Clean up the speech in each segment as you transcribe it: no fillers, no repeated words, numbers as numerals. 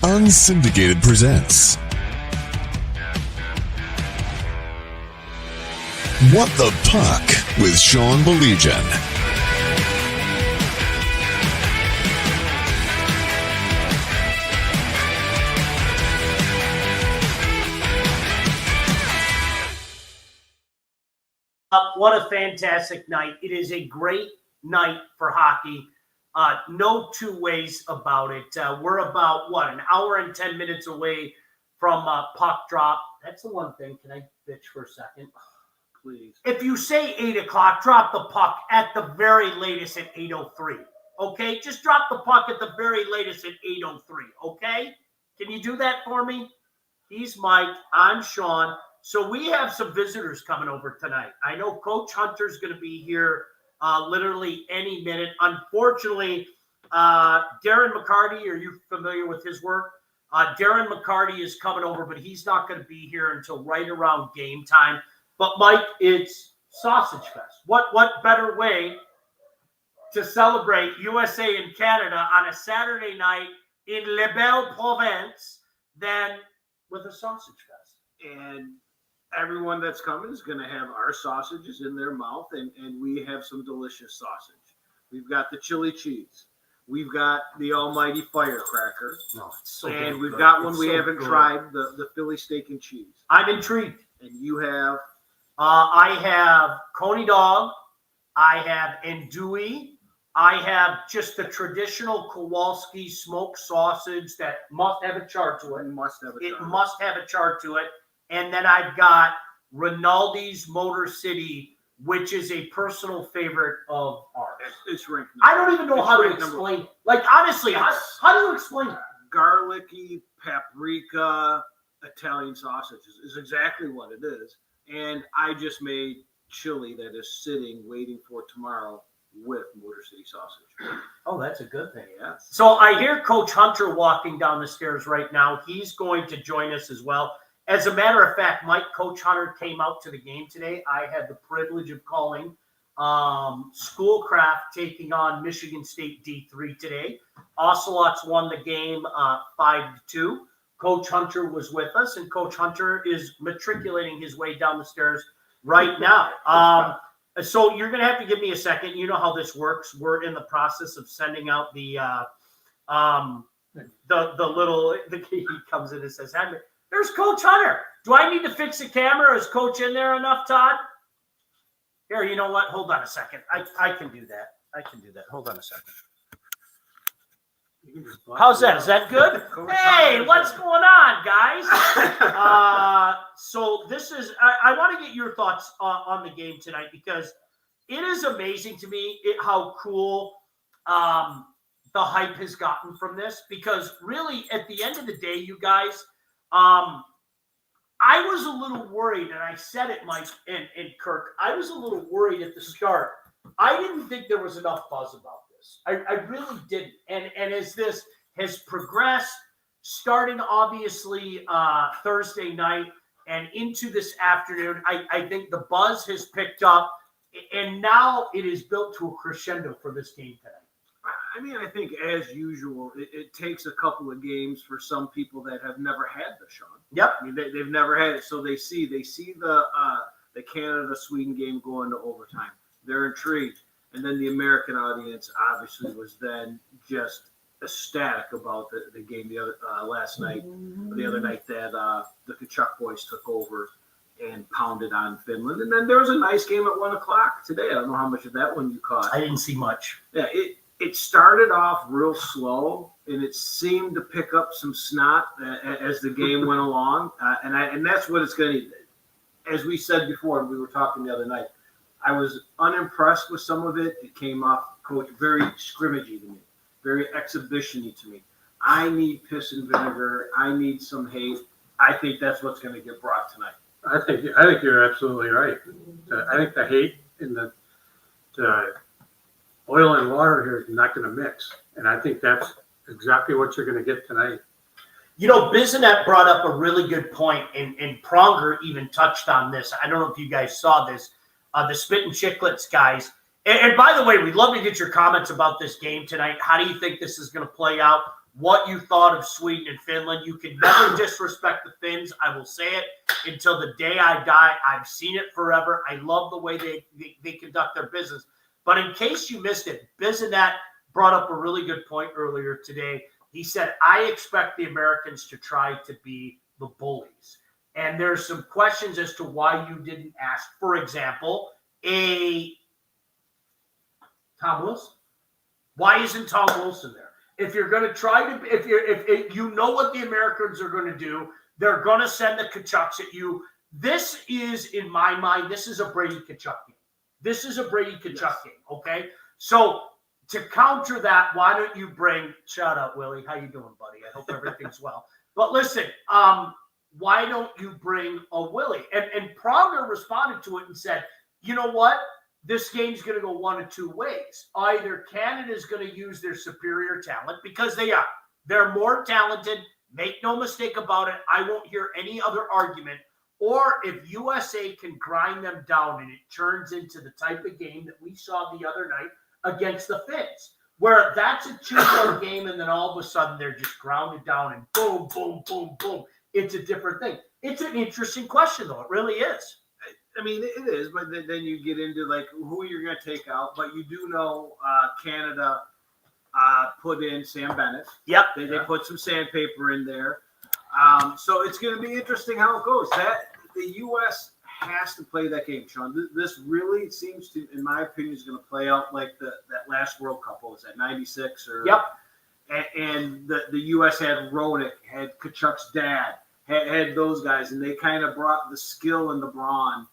Unsyndicated presents What the Puck with Sean Baligian. What a fantastic night. It is a great night for hockey. No two ways about it. We're about, an hour and 10 minutes away from puck drop. That's the one thing. Can I bitch for a second? Please. If you say 8 o'clock, drop the puck at the very latest at 8:03. Okay? Just drop the puck at the very latest at 8:03. Okay? Can you do that for me? He's Mike. I'm Sean. So we have some visitors coming over tonight. I know Coach Hunter's going to be here literally any minute. Unfortunately, Darren McCarty, are you familiar with his work? Darren McCarty is coming over, but he's not going to be here until right around game time. But, Mike, it's Sausage Fest. What better way to celebrate USA and Canada on a Saturday night in Le Belle Province than with a Sausage Fest? And everyone that's coming is going to have our sausages in their mouth, and we have some delicious sausage. We've got the chili cheese. We've got the almighty firecracker. No, it's so and we've good. got one It's we so haven't good. tried, the Philly steak and cheese. I'm intrigued. And you have? I have Coney dog. I have andouille. I have just the traditional Kowalski smoked sausage that must have a char to it. It must have a char to it. And then I've got Rinaldi's Motor City, which is a personal favorite of ours. It's ranked. I don't even know how to explain. Like, honestly, how do you explain it? Garlicky, paprika, Italian sausage is exactly what it is. And I just made chili that is sitting, waiting for tomorrow with Motor City sausage. Oh, that's a good thing. Yes. So I hear Coach Hunter walking down the stairs right now. He's going to join us as well. As a matter of fact, Coach Hunter came out to the game today. I had the privilege of calling Schoolcraft taking on Michigan State D3 today. Ocelots won the game 5-2. Coach Hunter was with us, and Coach Hunter is matriculating his way down the stairs right now. So you're going to have to give me a second. You know how this works. We're in the process of sending out the he comes in and says, "Henry, there's Coach Hunter. Do I need to fix the camera? Is Coach in there enough, Todd?" Here, you know what? Hold on a second. I can do that. Hold on a second. How's that? Is that good? Hey, what's going on, guys? So this is I want to get your thoughts on the game tonight, because it is amazing to me how cool the hype has gotten from this. Because really, at the end of the day, you guys, I was a little worried, and I said it, Mike and Kirk. I was a little worried at the start. I didn't think there was enough buzz about this. I really didn't. And as this has progressed, starting obviously Thursday night and into this afternoon, I think the buzz has picked up, and now it is built to a crescendo for this game tonight. I mean, I think as usual, it takes a couple of games for some people that have never had this, Sean. Yep. I mean, they've never had it, so they see the Canada-Sweden game go into overtime. They're intrigued. And then the American audience obviously was then just ecstatic about the game the other night that the Kachuk boys took over and pounded on Finland. And then there was a nice game at 1 o'clock today. I don't know how much of that one you caught. I didn't see much. Yeah, it started off real slow, and it seemed to pick up some snot as the game went along. And that's what it's going to – as we said before, we were talking the other night, I was unimpressed with some of it. It came off, Coach, very scrimmagey to me, very exhibition-y to me. I need piss and vinegar. I need some hate. I think that's what's going to get brought tonight. I think you're absolutely right. I think the hate and the oil and water here is not going to mix, and I think that's exactly what you're going to get tonight. You know, Bisonet brought up a really good point, and Pronger even touched on this. I don't know if you guys saw this. The Spit and Chicklets guys. And by the way, we'd love to get your comments about this game tonight. How do you think this is going to play out? what you thought of Sweden and Finland. You can never disrespect the Finns. I will say it until the day I die. I've seen it forever. I love the way they conduct their business. But in case you missed it, Bizanet brought up a really good point earlier today. He said, I expect the Americans to try to be the bullies. And there's some questions as to why you didn't ask, for example, Tom Wilson. Why isn't Tom Wilson there? If you're going to try to, if you know what the Americans are going to do, they're going to send the Kachucks at you. This is, in my mind, this is a Brady Kachuk game. This is a Brady Kachuk game, okay? So to counter that, why don't you bring, shout out, Willie. How you doing, buddy? I hope everything's well. But listen, why don't you bring a Willie? And Pronger responded to it and said, you know what? This game's going to go one of two ways. Either Canada's going to use their superior talent, because they are. They're more talented. Make no mistake about it. I won't hear any other argument. Or if USA can grind them down and it turns into the type of game that we saw the other night against the Finns, where that's a 2-1 game and then all of a sudden they're just grounded down and boom, boom, boom, boom. It's a different thing. It's an interesting question, though. It really is. I mean, it is, but then you get into, like, who you're going to take out. But you do know Canada put in Sam Bennett. Yep. They put some sandpaper in there. So it's going to be interesting how it goes. The U.S. has to play that game, Sean. This really seems to, in my opinion, is going to play out like that last World Cup. What was that, 96? Yep. And the U.S. had Ronick, had Kachuk's dad, had those guys, and they kind of brought the skill and the brawn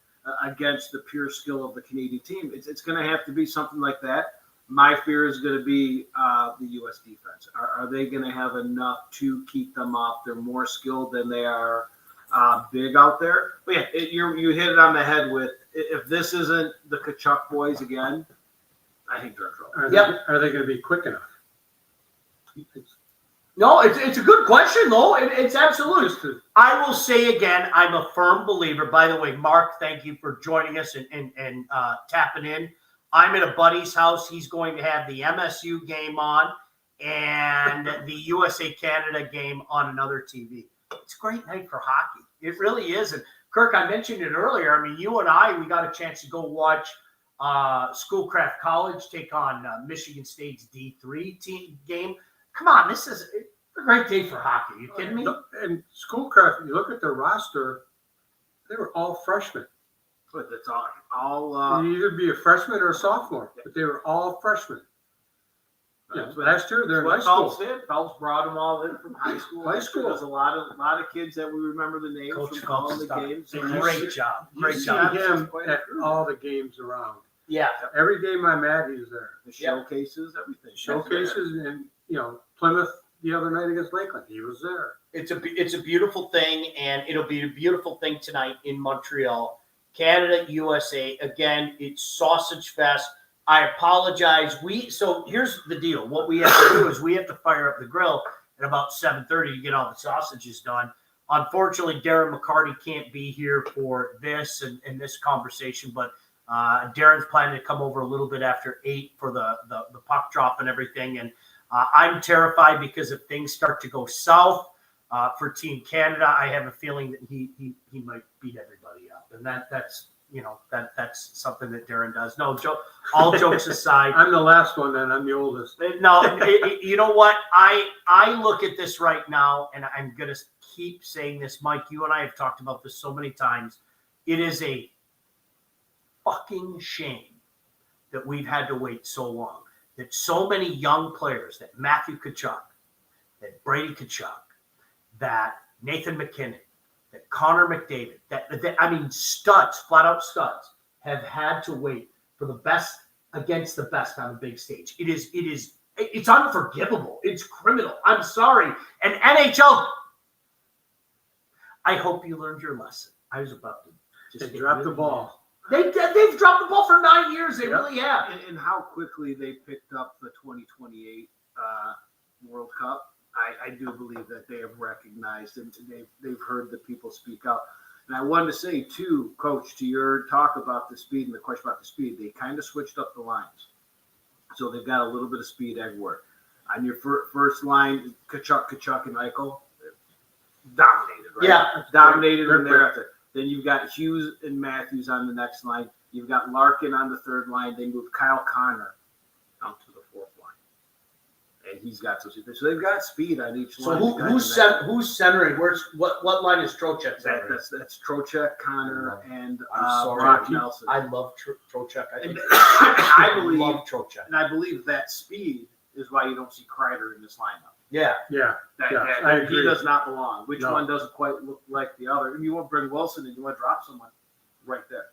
against the pure skill of the Canadian team. It's going to have to be something like that. My fear is going to be the U.S. defense. Are they going to have enough to keep them up? They're more skilled than they are big out there. But yeah, you hit it on the head with, if this isn't the Kachuk boys again, I think they're in trouble. Are they going to be quick enough? No, it's a good question, though. It's absolutely. I will say again, I'm a firm believer. By the way, Mark, thank you for joining us and tapping in. I'm at a buddy's house. He's going to have the MSU game on and the USA-Canada game on another TV. It's a great night for hockey. It really is. And Kirk, I mentioned it earlier. I mean, you and I, we got a chance to go watch Schoolcraft College take on Michigan State's D3 team game. Come on, this is a great day for hockey. Are you kidding me? And Schoolcraft, you look at their roster, they were all freshmen. But that's all you either be a freshman or a sophomore, but they were all freshmen. Last year they're in high school. Phelps brought them all in from high school. There's a lot of kids that we remember the names Coach from all the games. Great job. You see him at all the games around. Yeah. Every game I'm at, he's there. The showcases, everything. Showcases, and Plymouth the other night against Lakeland, he was there. It's a beautiful thing, and it'll be a beautiful thing tonight in Montreal. Canada, USA, again, it's sausage fest. I apologize. So here's the deal. What we have to do is we have to fire up the grill at about 7:30 to get all the sausages done. Unfortunately, Darren McCarty can't be here for this and this conversation, but Darren's planning to come over a little bit after 8 for the puck drop and everything. And I'm terrified because if things start to go south for Team Canada, I have a feeling that he might beat everybody up. And that's something that Darren does. No, all jokes aside. I'm the last one, and I'm the oldest. No, you know what? I look at this right now, and I'm going to keep saying this. Mike, you and I have talked about this so many times. It is a fucking shame that we've had to wait so long, that so many young players, that Matthew Tkachuk, that Brady Tkachuk, that Nathan McKinnon, that Connor McDavid, that studs, flat out studs, have had to wait for the best against the best on the big stage. It's unforgivable. It's criminal. I'm sorry. And NHL, I hope you learned your lesson. I was about to just drop the ball. They've dropped the ball for 9 years. They really have. And how quickly they picked up the 2028 World Cup. I do believe that they have recognized and they've heard the people speak out. And I wanted to say, too, Coach, to your talk about the speed and the question about the speed, they kind of switched up the lines. So they've got a little bit of speed everywhere. On your first line, Kachuk, and Eichel, dominated, right? Yeah. Dominated in there. Then you've got Hughes and Matthews on the next line. You've got Larkin on the third line. They moved Kyle Connor out to the fourth line. And he's got so they've got speed on each line. So who's centering? What line is Trocheck centering? That's Trocheck, Connor, and sorry. Brock Nelson. I love Trocheck. I love Trocheck. And I believe that speed is why you don't see Kreider in this lineup. Yeah. I agree. He does not belong. Which one doesn't quite look like the other? And you want to bring Wilson and you want to drop someone right there.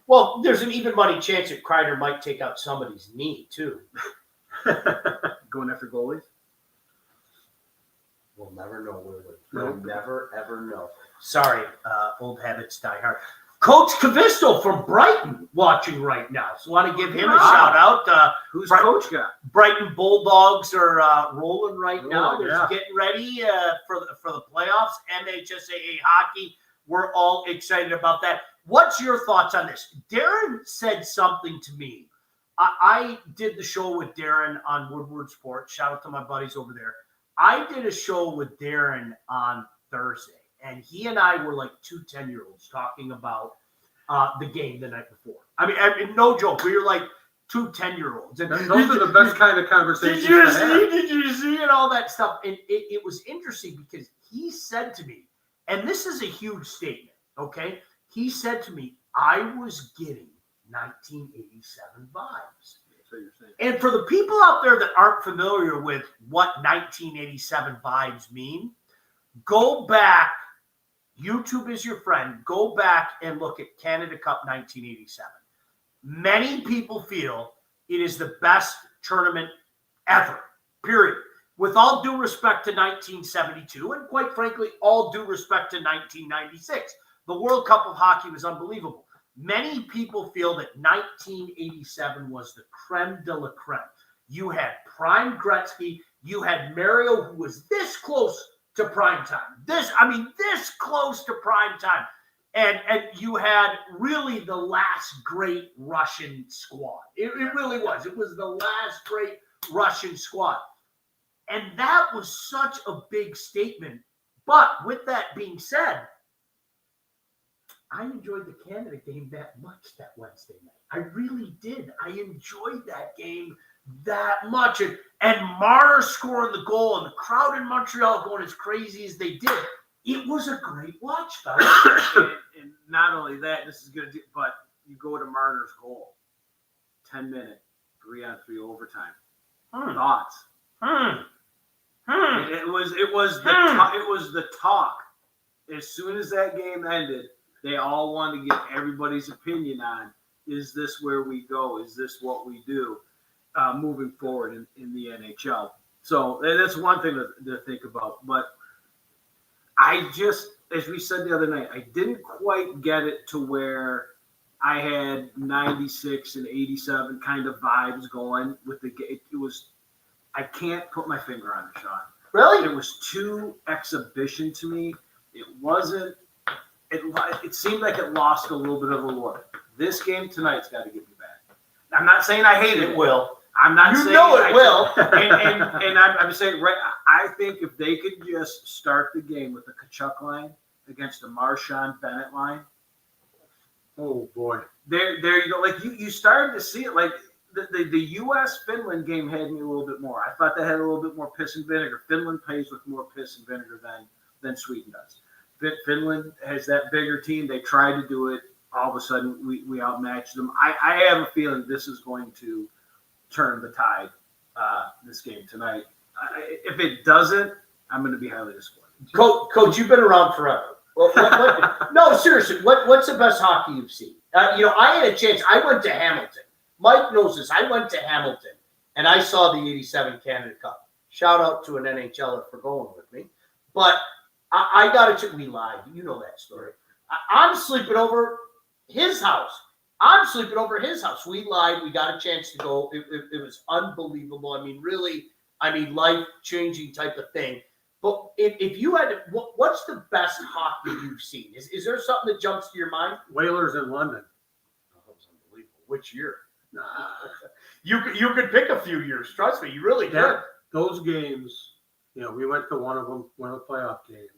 Well, there's an even money chance that Kreider might take out somebody's knee, too. Going after goalies? We'll never know, will we? We'll never, ever know. Sorry, old habits die hard. Coach Cavisto from Brighton watching right now. So want to give him a shout out. Who's coach got? Brighton Bulldogs are rolling right now. They're yeah. getting ready for the playoffs. MHSAA hockey. We're all excited about that. What's your thoughts on this? Darren said something to me. I did the show with Darren on Woodward Sports. Shout out to my buddies over there. I did a show with Darren on Thursday, and he and I were like two 10-year-olds talking about the game the night before. I mean, no joke. We were like two 10-year-olds. And those are the best kind of conversations. Did you see, and all that stuff? And it was interesting because he said to me, and this is a huge statement, okay? He said to me, I was getting 1987 vibes. And for the people out there that aren't familiar with what 1987 vibes mean, go back. YouTube is your friend. Go back and look at Canada Cup 1987. Many people feel it is the best tournament ever, period. With all due respect to 1972, and quite frankly, all due respect to 1996. The World Cup of Hockey was unbelievable. Many people feel that 1987 was the creme de la creme. You had prime Gretzky. You had Mario, who was this close to prime time. This close to prime time. And you had really the last great Russian squad. It really was. It was the last great Russian squad. And that was such a big statement. But with that being said, I enjoyed the Canada game that much that Wednesday night. I really did. I enjoyed that game that much. And Marner scoring the goal and the crowd in Montreal going as crazy as they did. It was a great watch, fellas. and not only that, but you go to Marner's goal. 10-minute, 3-on-3 overtime. Thoughts? It was the talk. As soon as that game ended, they all wanted to get everybody's opinion on, is this where we go? Is this what we do moving forward in the NHL? So that's one thing to think about. But I just, as we said the other night, I didn't quite get it to where I had 96 and 87 kind of vibes going with the game. It was, I can't put my finger on it, Sean. Really? It was too exhibition to me. It wasn't. It seemed like it lost a little bit of allure. This game tonight's got to get me back. I'm not saying I hate it. It will. I'm not saying it will. And I'm saying, right, I think if they could just start the game with the Kachuk line against the Marchand Bennett line. Oh, boy. There you go. Like, you started to see it. Like, the U.S.-Finland game had me a little bit more. I thought that had a little bit more piss and vinegar. Finland plays with more piss and vinegar than Sweden does. Finland has that bigger team. They tried to do it. All of a sudden, we outmatched them. I have a feeling this is going to turn the tide this game tonight. If it doesn't, I'm going to be highly disappointed. Coach, you've been around forever. No, seriously, what's the best hockey you've seen? I had a chance. I went to Hamilton. Mike knows this. I went to Hamilton, and I saw the 87 Canada Cup. Shout out to an NHLer for going with me. But I got it. We lied. You know that story. I'm sleeping over his house. We lied. We got a chance to go. It was unbelievable. I mean, really, life-changing type of thing. But if you had to, what's the best hockey you've seen? Is there something that jumps to your mind? Whalers in London. Oh, that was unbelievable. Which year? You could pick a few years. Trust me, you really could. those games, we went to one of them, one of the playoff games.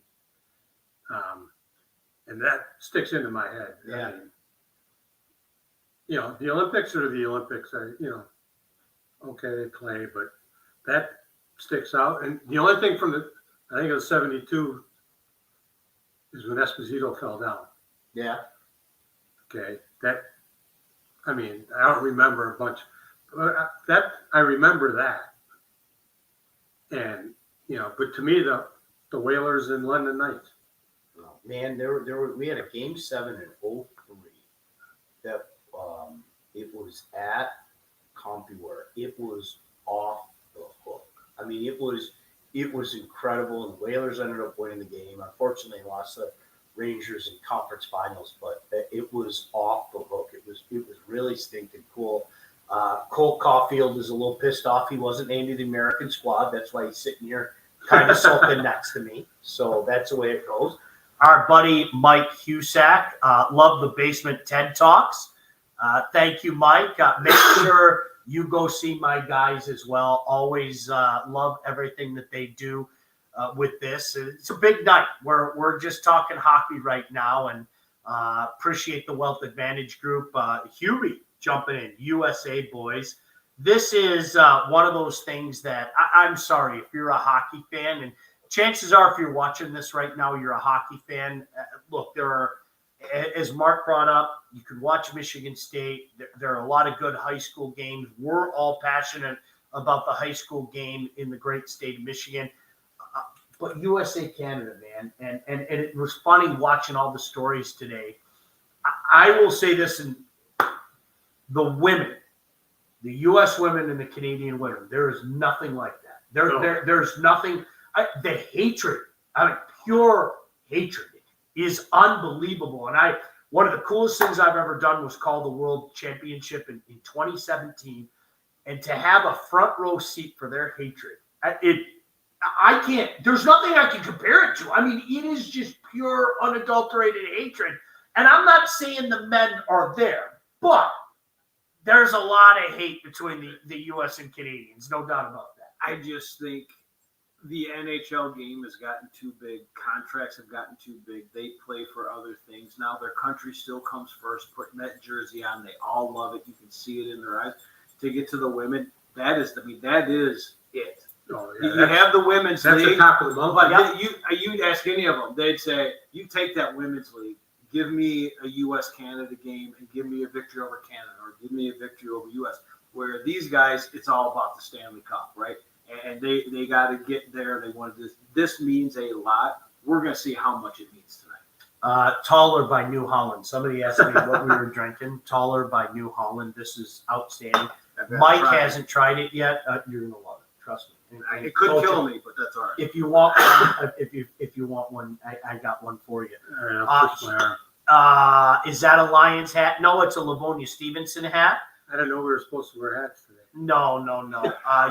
And that sticks into my head. Yeah. I mean, the Olympics are the Olympics. Okay, Clay, but that sticks out. And the only thing from I think it was 72, is when Esposito fell down. Yeah. Okay, I don't remember a bunch, but I remember that. And, but to me, the Whalers and London Knights. Man, we had a game 7 in 03 that it was at CompuWare. It was off the hook. I mean, it was incredible, and the Whalers ended up winning the game. Unfortunately, they lost the Rangers in conference finals, but it was off the hook. It was really stinking cool. Cole Caulfield is a little pissed off he wasn't named to the American squad. That's why he's sitting here kind of sulking next to me. So that's the way it goes. Our buddy Mike Husak, love the Basement TED Talks. Thank you, Mike. Make sure you go see my guys as well. Always love everything that they do with this. It's a big night. We're just talking hockey right now, and appreciate the Wealth Advantage Group. Hubie jumping in, USA boys. This is one of those things that I'm sorry if you're a hockey fan, and chances are if you're watching this right now, you're a hockey fan. Look, there are, as Mark brought up, you could watch Michigan State. There are a lot of good high school games. We're all passionate about the high school game in the great state of Michigan. But USA Canada, man, and it was funny watching all the stories today. I will say this, in the women, the U.S. women and the Canadian women, there is nothing like that. There's nothing. The hatred, pure hatred, is unbelievable. And one of the coolest things I've ever done was call the World Championship in 2017, and to have a front row seat for their hatred, I can't. There's nothing I can compare it to. I mean, it is just pure, unadulterated hatred. And I'm not saying the men are there, but there's a lot of hate between the U.S. and Canadians, no doubt about that. I just think the NHL game has gotten too big. Contracts have gotten too big. They play for other things. Now their country still comes first, putting that jersey on. They all love it. You can see it in their eyes. To get to the women, that is it. Oh, yeah, you have the women's that's league. The top of the mountain. But you'd ask any of them, they'd say, you take that women's league, give me a U.S.-Canada game, and give me a victory over Canada, or give me a victory over U.S. Where these guys, it's all about the Stanley Cup, right? And they got to get there. They want this. This means a lot. We're going to see how much it means tonight. Taller by New Holland. Somebody asked me what we were drinking. Taller by New Holland. This is outstanding. Mike hasn't tried it yet. You're going to love it. Trust me. And it could kill me, but that's all right. If you want one, if you want one, I got one for you. Is that a Lions hat? No, it's a Livonia Stevenson hat. I didn't know we were supposed to wear hats today. No.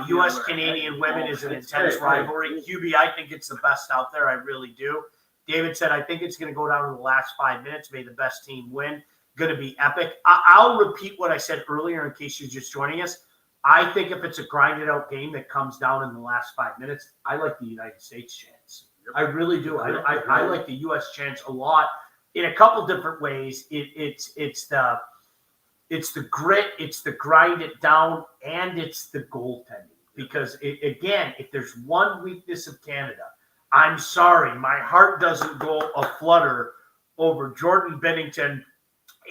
U.S. Canadian women is an intense rivalry. QB, I think it's the best out there. I really do. David said, I think it's going to go down to the last 5 minutes. May the best team win. Going to be epic. I'll repeat what I said earlier in case you're just joining us. I think if it's a grinded out game that comes down in the last 5 minutes, I like the United States chance. I really do. I like the U.S. chance a lot in a couple different ways. It's the grit, it's the grind it down, and it's the goaltending. Because again, if there's one weakness of Canada, I'm sorry, my heart doesn't go aflutter over Jordan Bennington,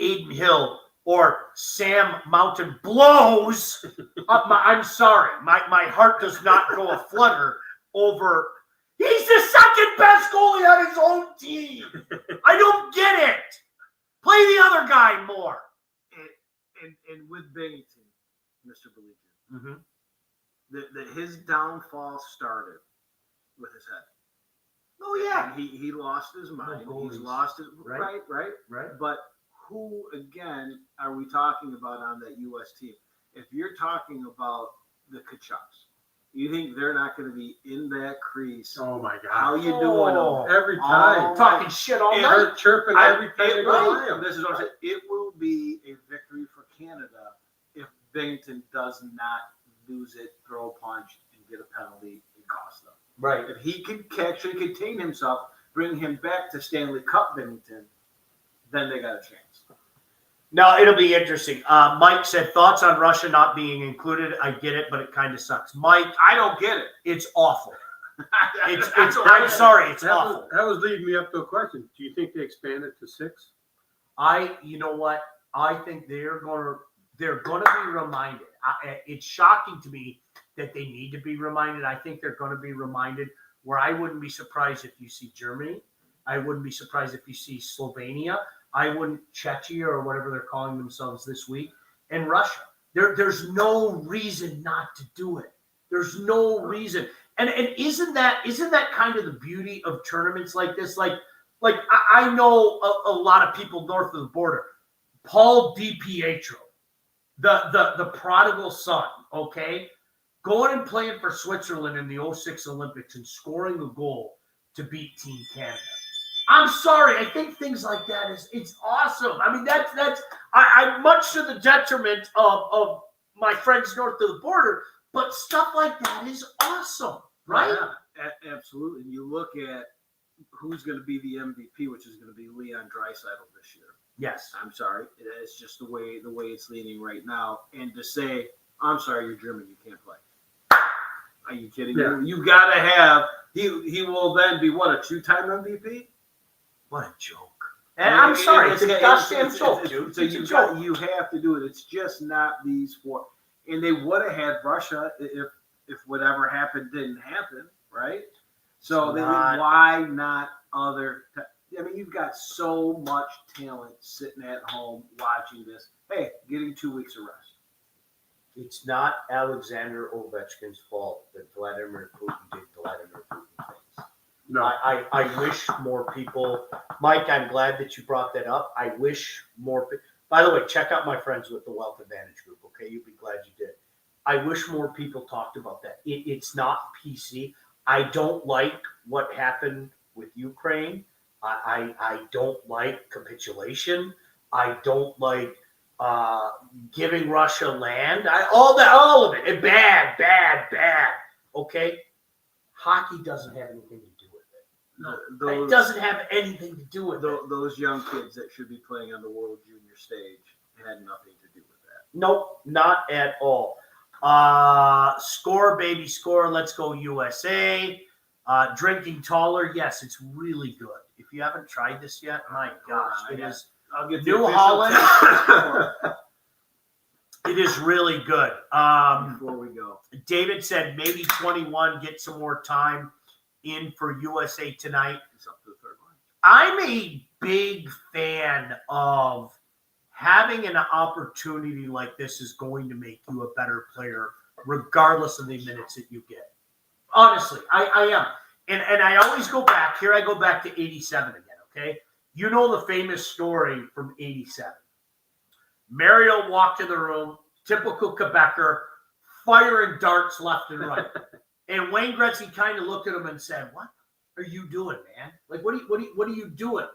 Aiden Hill, or Sam Mountain blows. I'm sorry, my heart does not go aflutter over. He's the second best goalie on his own team. I don't get it. Play the other guy more. And with Bennington, Mr. Baligian, his downfall started with his head. Oh yeah, and he lost his mind. He's lost his right. But who again are we talking about on that U.S. team? If you're talking about the Kachucks, you think they're not going to be in that crease? Oh my God! How you doing? Every time talking shit all night. They're chirping every time they go by. This is what I'm saying. It will be a victory for Canada if Bennington does not lose it, throw a punch, and get a penalty, and cost them. Right. If he could actually contain himself, bring him back to Stanley Cup Bennington, then they got a chance. No, it'll be interesting. Mike said, thoughts on Russia not being included. I get it, but it kind of sucks. Mike, I don't get it. it's awful. I'm sorry, it's awful. That was leading me up to a question. Do you think they expand it to 6? You know what? I think they're going to be reminded. It's shocking to me that they need to be reminded. I think they're going to be reminded, where I wouldn't be surprised if you see Germany. I wouldn't be surprised if you see Slovenia. I wouldn't Czechia or whatever they're calling themselves this week, and Russia. There's no reason not to do it. There's no reason. And isn't that kind of the beauty of tournaments like this? Like I know a lot of people north of the border. Paul DiPietro, the prodigal son, okay, going and playing for Switzerland in the 06 Olympics and scoring a goal to beat Team Canada. I'm sorry. I think things like that it's awesome. I mean, that's I much to the detriment of my friends north of the border, but stuff like that is awesome, right? Yeah, absolutely. You look at who's going to be the MVP, which is going to be Leon Draisaitl this year. Yes. I'm sorry. It's just the way it's leaning right now. And to say, I'm sorry, you're German, you can't play. Are you kidding Yeah. me? You got to have. He will then be what, a 2-time MVP? What a joke. And I'm sorry, it's a goddamn joke, dude. So It's a joke. you have to do it. It's just not these 4. And they would have had Russia if whatever happened didn't happen, right? So why not other? I mean, you've got so much talent sitting at home watching this. Hey, getting 2 weeks of rest. It's not Alexander Ovechkin's fault that Vladimir Putin did Vladimir Putin things. No. I wish more people, Mike, I'm glad that you brought that up. I wish more, by the way, check out my friends with the Wealth Advantage Group, okay? You'll be glad you did. I wish more people talked about that. It's not PC. I don't like what happened with Ukraine. I don't like capitulation. I don't like giving Russia land. All of it. And bad. Okay? Hockey doesn't have anything to do with it. No, It doesn't have anything to do with it. Those young kids that should be playing on the World Junior stage had nothing to do with that. Nope, not at all. Score, baby, score. Let's go USA. Drinking taller. Yes, it's really good. If you haven't tried this yet, my gosh, it is I'll get the New official Holland. test It is really good. before we go. David said maybe 21, get some more time in for USA tonight. It's up to the third line. I'm a big fan of having an opportunity like this is going to make you a better player, regardless of the minutes that you get. Honestly, I am. And I always go back. Here I go back to 87 again, okay? You know the famous story from 87. Mario walked in the room, typical Quebecer, firing darts left and right. And Wayne Gretzky kind of looked at him and said, "What are you doing, man? Like, what are you doing?"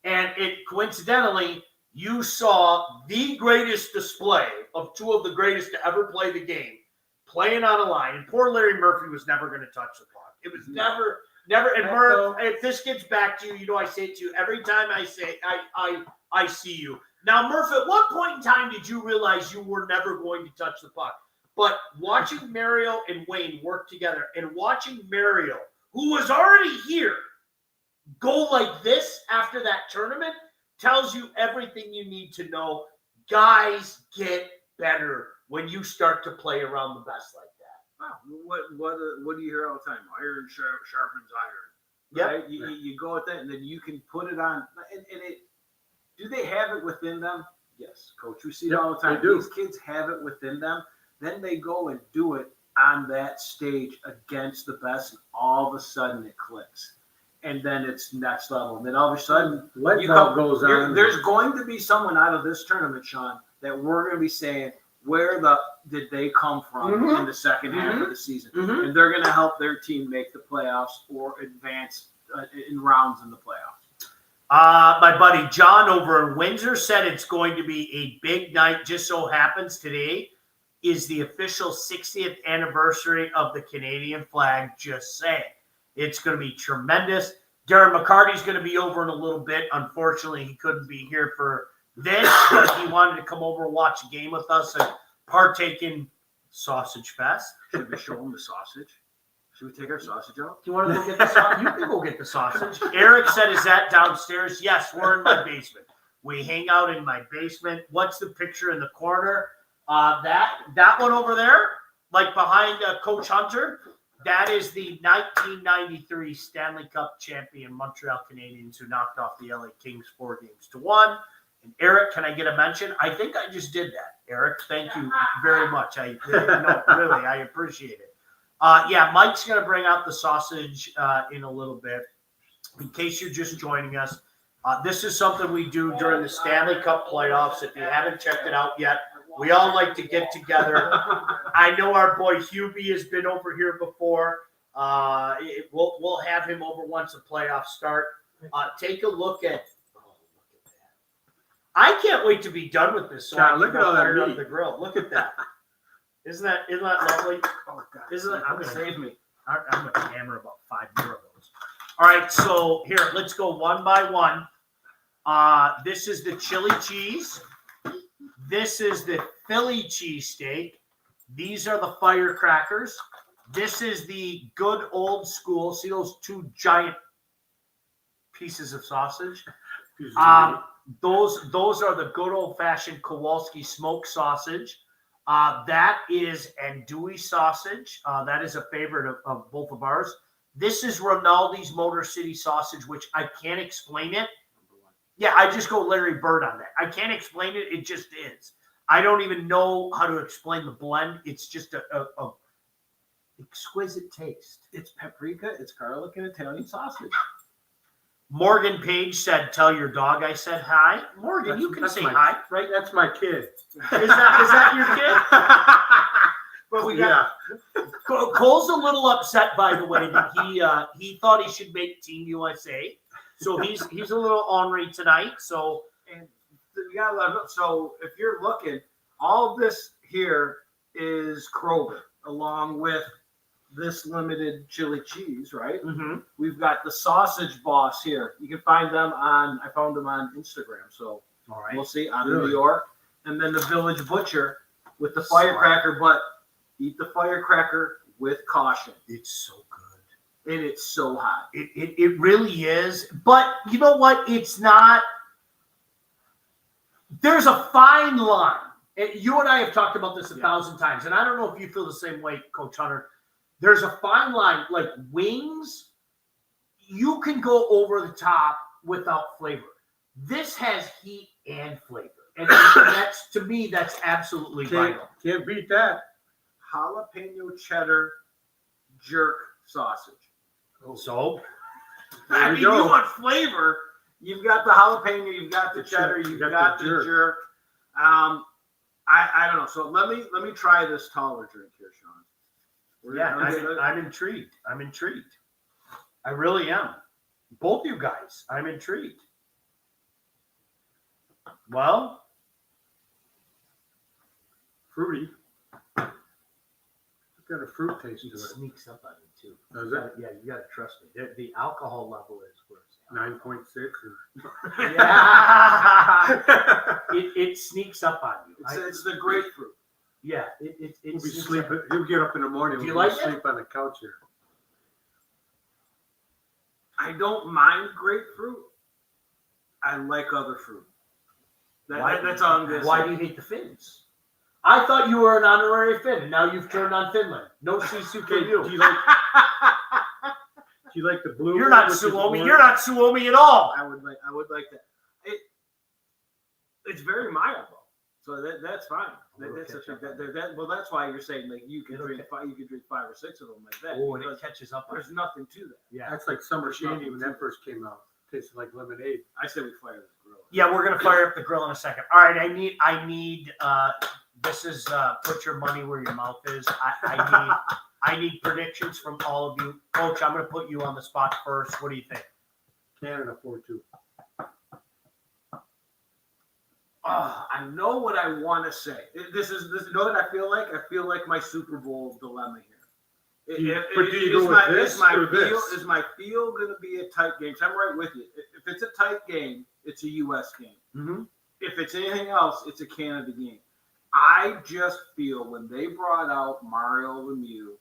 And it coincidentally, you saw the greatest display of 2 of the greatest to ever play the game, playing on a line. And poor Larry Murphy was never going to touch the puck. It was never. And Murph, if this gets back to you, you know I say it to you every time I say I see you. Now, Murph, at what point in time did you realize you were never going to touch the puck? But watching Mario and Wayne work together and watching Mario, who was already here, go like this after that tournament tells you everything you need to know. Guys get better when you start to play around the best like that. Wow. What do you hear all the time? Iron sharpens iron. Yep. Right? You go with that, and then you can put it on. And it. Do they have it within them? Yes, Coach. We see it all the time. They do. These kids have it within them. Then they go and do it on that stage against the best, and all of a sudden it clicks. And then it's next level. And then all of a sudden, goes on. There's going to be someone out of this tournament, Sean, that we're going to be saying, where did they come from in the second half of the season? And they're going to help their team make the playoffs or advance in rounds in the playoffs. My buddy John over in Windsor said it's going to be a big night. Just so happens today is the official 60th anniversary of the Canadian flag. Just saying. It's going to be tremendous. Darren McCarty's going to be over in a little bit. Unfortunately, he couldn't be here for this, but he wanted to come over and watch a game with us and partake in Sausage Fest. Should we show him the sausage? Should we take our sausage out? Do you want to go get the sausage? You can go get the sausage. Eric said, is that downstairs? Yes, we're in my basement. We hang out in my basement. What's the picture in the corner? That one over there, like behind Coach Hunter, that is the 1993 Stanley Cup champion Montreal Canadiens who knocked off the LA Kings 4-1. And Eric, can I get a mention? I think I just did that. Eric, thank you very much. I appreciate it. Yeah, Mike's going to bring out the sausage in a little bit. In case you're just joining us, this is something we do during the Stanley Cup playoffs. If you haven't checked it out yet, we all like to get together. I know our boy Hubie has been over here before. We'll have him over once the playoffs start. Take a look at. I can't wait to be done with this. So God, look at all that fire up meat. the grill. Look at that. Isn't that lovely? Oh, God. Isn't it? I'm going to save me. I'm going to hammer about 5 more of those. All right, so here, let's go one by one. This is the chili cheese. This is the Philly cheesesteak. These are the firecrackers. This is the good old school. See those 2 giant pieces of sausage? Those are the good old fashioned Kowalski smoked sausage. That is andouille sausage. That is a favorite of both of ours. This is Rinaldi's Motor City sausage, which I can't explain it. Yeah, I just go Larry Bird on that. I can't explain it. It just is. I don't even know how to explain the blend. It's just a exquisite taste. It's paprika, it's garlic, and Italian sausage. Morgan Page said, "Tell your dog I said hi." Morgan, you can say hi, right? That's my kid. Is that your kid? But we got Cole's a little upset, by the way, that he thought he should make Team USA, so he's a little ornery tonight. So and you gotta love it. So if you're looking, all of this here is Kroger, along with this limited chili cheese, right? mm-hmm. We've got the Sausage Boss here. You can find them I found them on Instagram. So All right. we'll see out of New York. And then the Village Butcher with the firecracker, but eat the firecracker with caution. It's so good. And it's so hot. It really is. But you know what? It's not. There's a fine line. And you and I have talked about this 1,000 times, and I don't know if you feel the same way, Coach Hunter. There's a fine line. Like wings, you can go over the top without flavor. This has heat and flavor. And that's, to me, that's absolutely vital. Can't beat that. Jalapeno cheddar jerk sausage. So, I mean, you want flavor. You've got the jalapeno, you've got the cheddar, you've got the jerk. I don't know. So let me try this taller drink here, Sean. I'm intrigued. I really am. Both you guys, I'm intrigued. Well, Fruity. It's got a fruit taste to It it. sneaks up on you too. Does it? Yeah, you gotta trust me. The alcohol level is where it's 9.6. yeah. it sneaks up on you. It's the grapefruit. Yeah, it He'll be sneaks up. sleeping. He'll get up in the morning. Do you We'll like it? sleep on the couch here. I don't mind grapefruit. I like other fruit. That's all I'm going to say. Why do you hate the Finns? I thought you were an honorary Finn, and now you've turned on Finland. No Sisu for you. Do you like the blue? You're not one, which is Suomi. orange? You're not Suomi at all. I would like that. It's very mild though, so that's fine. That's why you're saying like you can drink 5 or 6 of them like that. Oh, and it because catches up. there's nothing to that. Yeah. That's like summer shandy when that first came out. Tasted like lemonade. I say we fire this grill. Yeah, we're gonna fire up the grill in a second. All right, I need. This is put your money where your mouth is. I need predictions from all of you, Coach. I'm gonna put you on the spot first. What do you think? Canada 4-2. I know what I want to say. This. You know what I feel like? I feel like my Super Bowl dilemma here. But do you go with this or this? Is my feel going to be a tight game? 'Cause I'm right with you. If it's a tight game, it's a U.S. game. Mm-hmm. If it's anything else, it's a Canada game. I just feel when they brought out Mario Lemieux,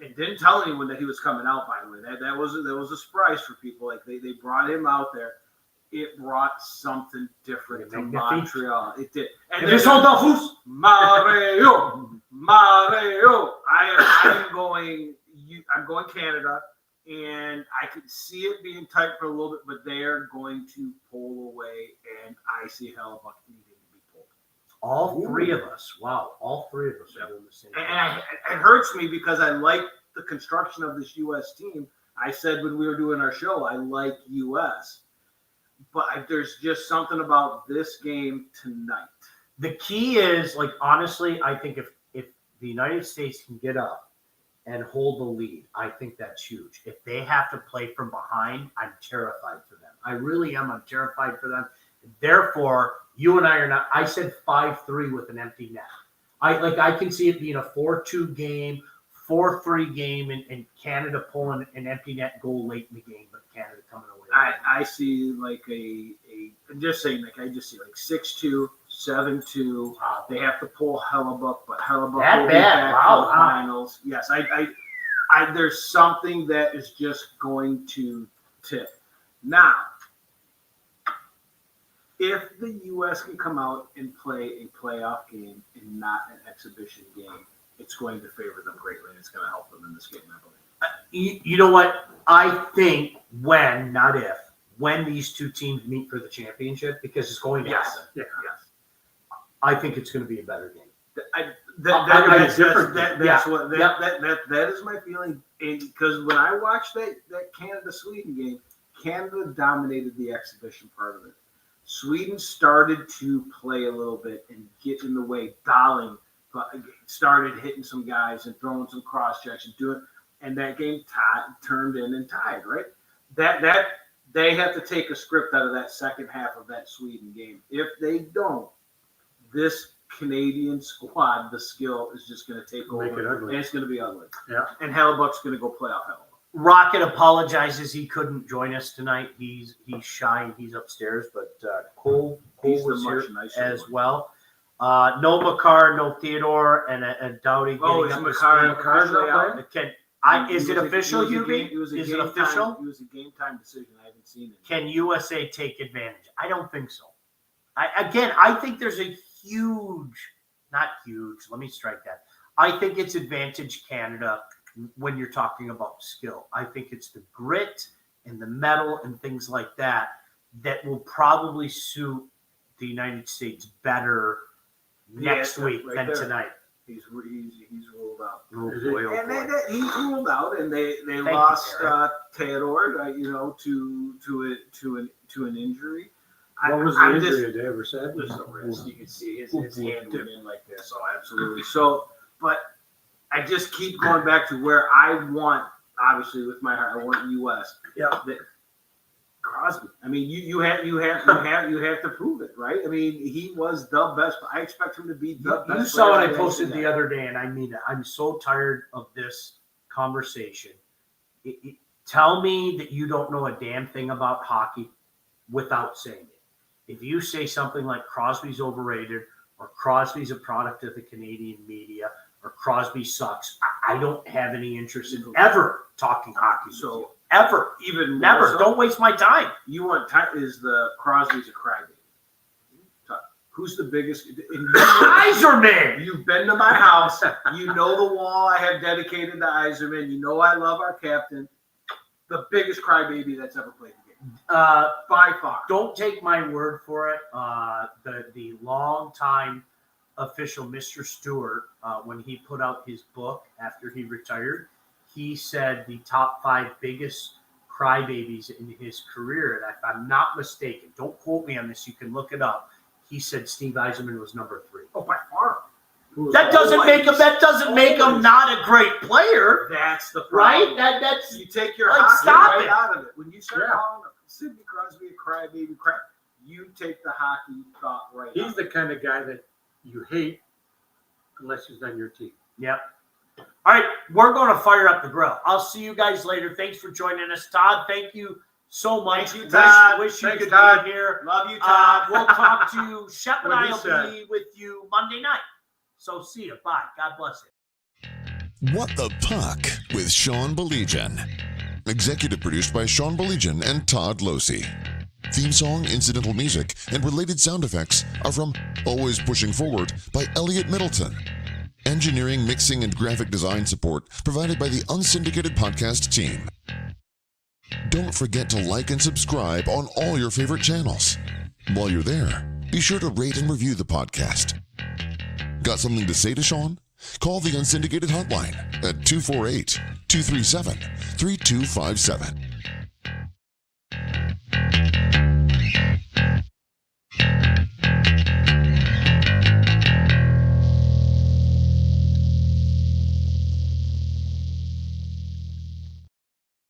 and didn't tell anyone that he was coming out, by the way. That was a surprise for people. Like they brought him out there. It brought something different to Montreal. It did. And there's Mario. I'm going Canada, and I could see it being tight for a little bit, but they're going to pull away, and I see Hellebuck needing to be pulled. All three of us. Wow. All three of us are doing the same thing. And it hurts me because I like the construction of this U.S. team. I said when we were doing our show, I like U.S., but there's just something about this game tonight. The key is, like, honestly, I think if the United States can get up and hold the lead, I think that's huge. If they have to play from behind, I'm terrified for them. I really am. I'm terrified for them. Therefore, you and I are not. I said 5-3 with an empty net. I can see it being a 4-2 game, 4-3 game, and Canada pulling an empty net goal late in the game, but Canada coming away. I see like I'm just saying, like I just see like 6-2, 7-2. They have to pull Hellebuck, but Hellebuck will be back for the finals. Yes, I there's something that is just going to tip. Now, if the U.S. can come out and play a playoff game and not an exhibition game, it's going to favor them greatly, and it's going to help them in this game, I believe. You know what? I think when, not if, when these two teams meet for the championship, because it's going to happen. Yes. I think it's going to be a better game. That is my feeling. Because when I watched that Canada-Sweden game, Canada dominated the exhibition part of it. Sweden started to play a little bit and get in the way. Darling started hitting some guys and throwing some cross checks and doing, and that game turned in and tied. Right? That they have to take a script out of that second half of that Sweden game. If they don't, this Canadian squad, the skill is just going to take over, and it's going to be ugly. Yeah, and Hellebuck's going to go playoff Hellebuck. Rocket apologizes he couldn't join us tonight. He's shy and he's upstairs, but Cole was here as well. No Makar, no Theodore, and Dowdy getting up to speed. Is it official, Hubie? Is it official? It was a game time decision. I haven't seen it. Can USA take advantage? I don't think so. I think there's a not huge. Let me strike that. I think it's advantage Canada when you're talking about skill. I think it's the grit and the metal and things like that will probably suit the United States better next week than tonight. He's ruled out. He's ruled out, and they lost Theodore, to an injury. What was the injury? Had they ever said? There's no risk. You can see his hand went in like this. So absolutely. So, but I just keep going back to where I want. Obviously, with my heart, I want U.S. Yeah. Crosby. I mean, you have to prove it, right? I mean, he was the best. I expect him to be the best. You saw what I posted the other day, and I mean it. I'm so tired of this conversation. Tell me that you don't know a damn thing about hockey without saying it. If you say something like Crosby's overrated or Crosby's a product of the Canadian media or Crosby sucks, I don't have any interest in ever talking hockey. So ever, even never. So, don't waste my time. You want is the Crosby's a crybaby? Who's the biggest? Iserman. You've been to my house. You know the wall I have dedicated to Iserman. You know I love our captain. The biggest crybaby that's ever played the game. By far. Don't take my word for it. The long-time official, Mr. Stewart, when he put out his book after he retired, he said the top 5 biggest crybabies in his career. And if I'm not mistaken, don't quote me on this, you can look it up. He said Steve Yzerman was number 3. Oh, by far. That doesn't make him not a great player. That's the problem. Right? That's you take your hockey stop right it. out of it. When you start calling Sidney Crosby a crybaby, you take the hockey talk right He's out. the kind of guy that you hate unless he's on your team. Yep. All right, we're going to fire up the grill. I'll see you guys later. Thanks for joining us, Todd. Thank you so much. Thank you, Todd. Wish you Thanks, could Todd. be here. Love you, Todd. We'll talk to you. Shep and What I he will said. be with you Monday night. So see you. Bye. God bless you. What the Puck with Sean Baligian. Executive produced by Sean Baligian and Todd Losey. Theme song, incidental music, and related sound effects are from Always Pushing Forward by Elliot Middleton. Engineering, mixing, and graphic design support provided by the Unsyndicated Podcast team. Don't forget to like and subscribe on all your favorite channels. While you're there, be sure to rate and review the podcast. Got something to say to Sean? Call the Unsyndicated hotline at 248-237-3257.